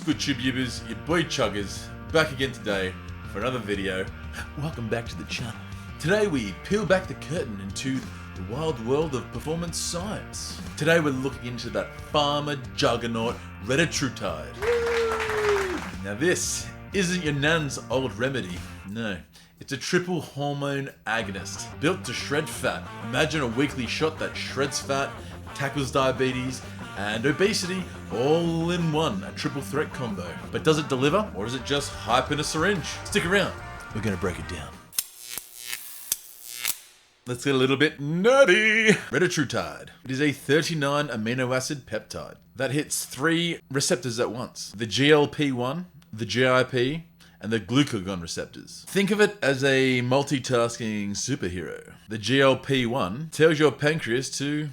good tube ubers? Your boy Chuggers, back again today for another video. Welcome back to the channel. Today we peel back the curtain into the wild world of performance science. Today we're looking into that pharma juggernaut Retatrutide. Now this isn't your nan's old remedy, no. It's a triple-hormone agonist, built to shred fat. Imagine a weekly shot that shreds fat, tackles diabetes, and obesity all in one, a triple threat combo. But does it deliver, or is it just hype in a syringe? Stick around, we're gonna break it down. Let's get a little bit nerdy. Retatrutide. It is a 39 amino acid peptide that hits 3 receptors at once. The GLP-1, the GIP, and the glucagon receptors. Think of it as a multitasking superhero. The GLP-1 tells your pancreas to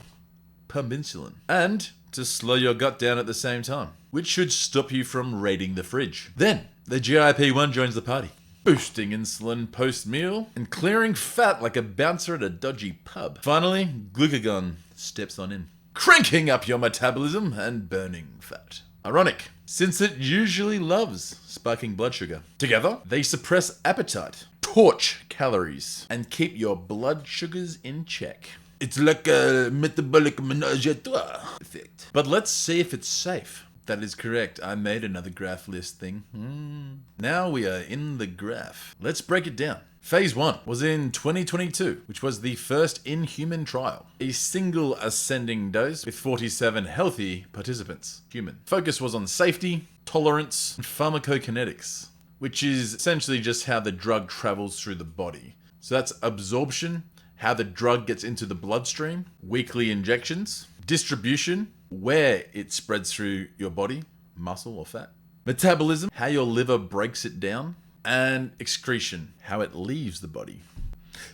pump insulin and to slow your gut down at the same time, which should stop you from raiding the fridge. Then the GIP-1 joins the party, boosting insulin post-meal and clearing fat like a bouncer at a dodgy pub. Finally, glucagon steps on in, cranking up your metabolism and burning fat. Ironic, since it usually loves spiking blood sugar. Together, they suppress appetite, torch calories, and keep your blood sugars in check. It's like a metabolic menage a trois effect. But let's see if it's safe. That is correct. I made another graph list thing. Now we are in the graph. Let's break it down. Phase 1 was in 2022, which was the first in-human trial. A single ascending dose with 47 healthy participants, human. Focus was on safety, tolerance, and pharmacokinetics, which is essentially just how the drug travels through the body. So that's absorption, how the drug gets into the bloodstream, weekly injections, distribution, where it spreads through your body, muscle or fat, metabolism, how your liver breaks it down, and excretion, how it leaves the body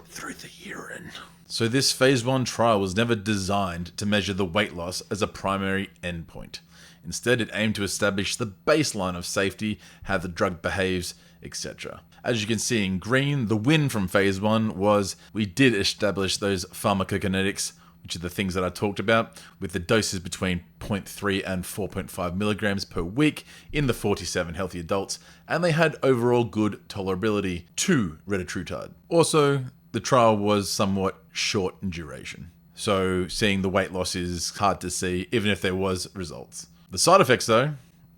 through the urine. So this phase 1 trial was never designed to measure the weight loss as a primary endpoint. Instead, it aimed to establish the baseline of safety, how the drug behaves, etc. As you can see in green, the win from phase 1 was we did establish those pharmacokinetics, which are the things that I talked about, with the doses between 0.3 and 4.5 milligrams per week in the 47 healthy adults, and they had overall good tolerability to Retatrutide. Also, the trial was somewhat short in duration, so seeing the weight loss is hard to see, even if there was results. The side effects though,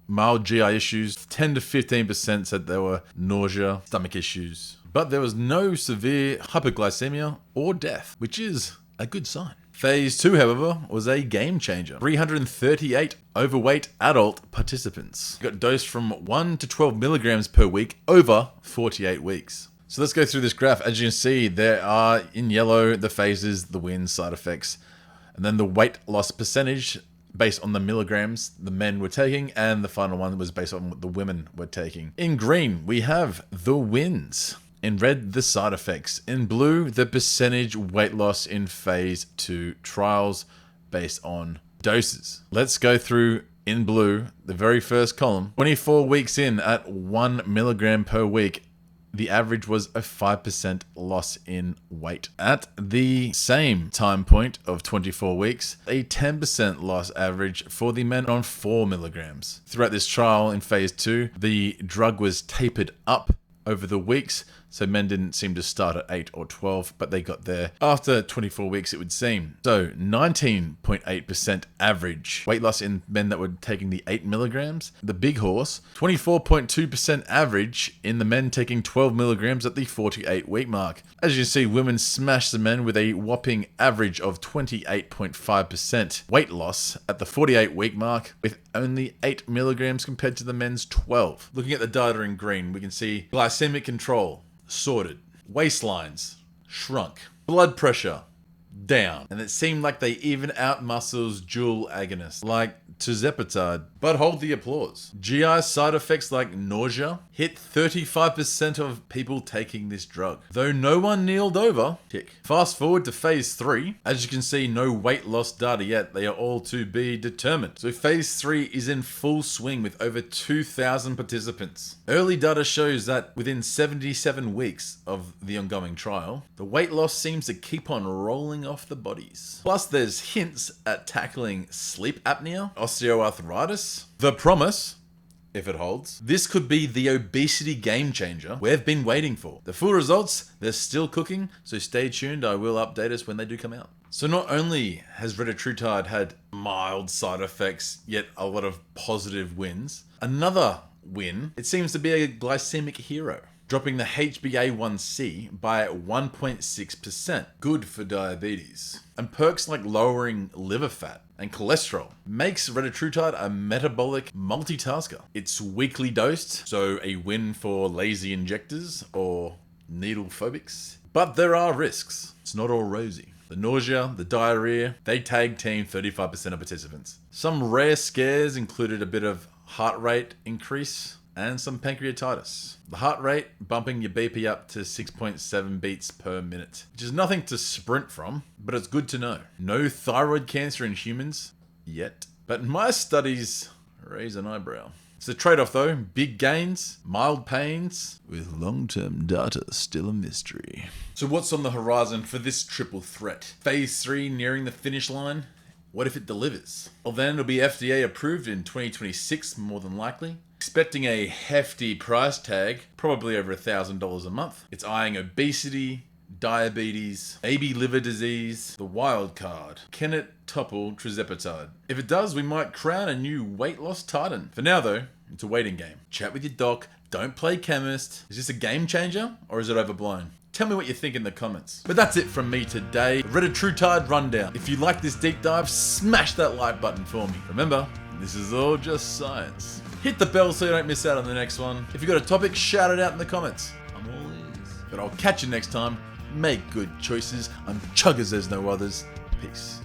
mild GI issues, 10 to 15% said there were nausea, stomach issues, but there was no severe hypoglycemia or death, which is a good sign. Phase 2, however, was a game changer. 338 overweight adult participants got dosed from 1 to 12 milligrams per week over 48 weeks. So let's go through this graph. As you can see, there are in yellow the phases, the wins, side effects, and then the weight loss percentage based on the milligrams the men were taking, and the final one was based on what the women were taking. In green, we have the wins. In red, the side effects. In blue, the percentage weight loss in phase 2 trials based on doses. Let's go through in blue, the very first column. 24 weeks in at 1 milligram per week, the average was a 5% loss in weight. At the same time point of 24 weeks, a 10% loss average for the men on 4 milligrams. Throughout this trial in phase 2, the drug was tapered up over the weeks, so men didn't seem to start at 8 or 12, but they got there after 24 weeks, it would seem. So 19.8% average weight loss in men that were taking the 8 milligrams. The big horse, 24.2% average in the men taking 12 milligrams at the 48-week mark. As you can see, women smashed the men with a whopping average of 28.5% weight loss at the 48-week mark, with only 8 milligrams compared to the men's 12. Looking at the data in green, we can see glycemic control sorted, waistlines shrunk, blood pressure down, and it seemed like they even out-muscles dual agonists like tirzepatide. But hold the applause. GI side effects like nausea hit 35% of people taking this drug, though no one kneeled over. Tick. Fast forward to phase 3. As you can see, no weight loss data yet. They are all to be determined. So phase 3 is in full swing with over 2,000 participants. Early data shows that within 77 weeks of the ongoing trial, the weight loss seems to keep on rolling off the bodies. Plus, there's hints at tackling sleep apnea, osteoarthritis. The promise if it holds, this could be the obesity game changer we've been waiting for. The full results, they're still cooking, so stay tuned. I will update us when they do come out. So not only has Retatrutide had mild side effects, yet a lot of positive wins, another win, it seems to be a glycemic hero, dropping the HbA1c by 1.6%. Good for diabetes. And perks like lowering liver fat and cholesterol makes Retatrutide a metabolic multitasker. It's weekly dosed, so a win for lazy injectors or needle phobics. But there are risks. It's not all rosy. The nausea, the diarrhea, they tag team 35% of participants. Some rare scares included a bit of heart rate increase and some pancreatitis. The heart rate bumping your BP up to 6.7 beats per minute, which is nothing to sprint from, but it's good to know. No thyroid cancer in humans yet, but my studies raise an eyebrow. It's a trade-off though, big gains, mild pains, with long-term data still a mystery. So what's on the horizon for this triple threat? Phase 3 nearing the finish line? What if it delivers? Well then it'll be FDA approved in 2026 more than likely. Expecting a hefty price tag, probably over $1,000 a month. It's eyeing obesity, diabetes, maybe liver disease, the wild card. Can it topple tirzepatide? If it does, we might crown a new weight loss titan. For now though, it's a waiting game. Chat with your doc, don't play chemist. Is this a game changer or is it overblown? Tell me what you think in the comments. But that's it from me today. Retatrutide rundown. If you like this deep dive, smash that like button for me. Remember, this is all just science. Hit the bell so you don't miss out on the next one. If you got a topic, shout it out in the comments. I'm all ears. But I'll catch you next time. Make good choices. I'm chuggers, there's no others. Peace.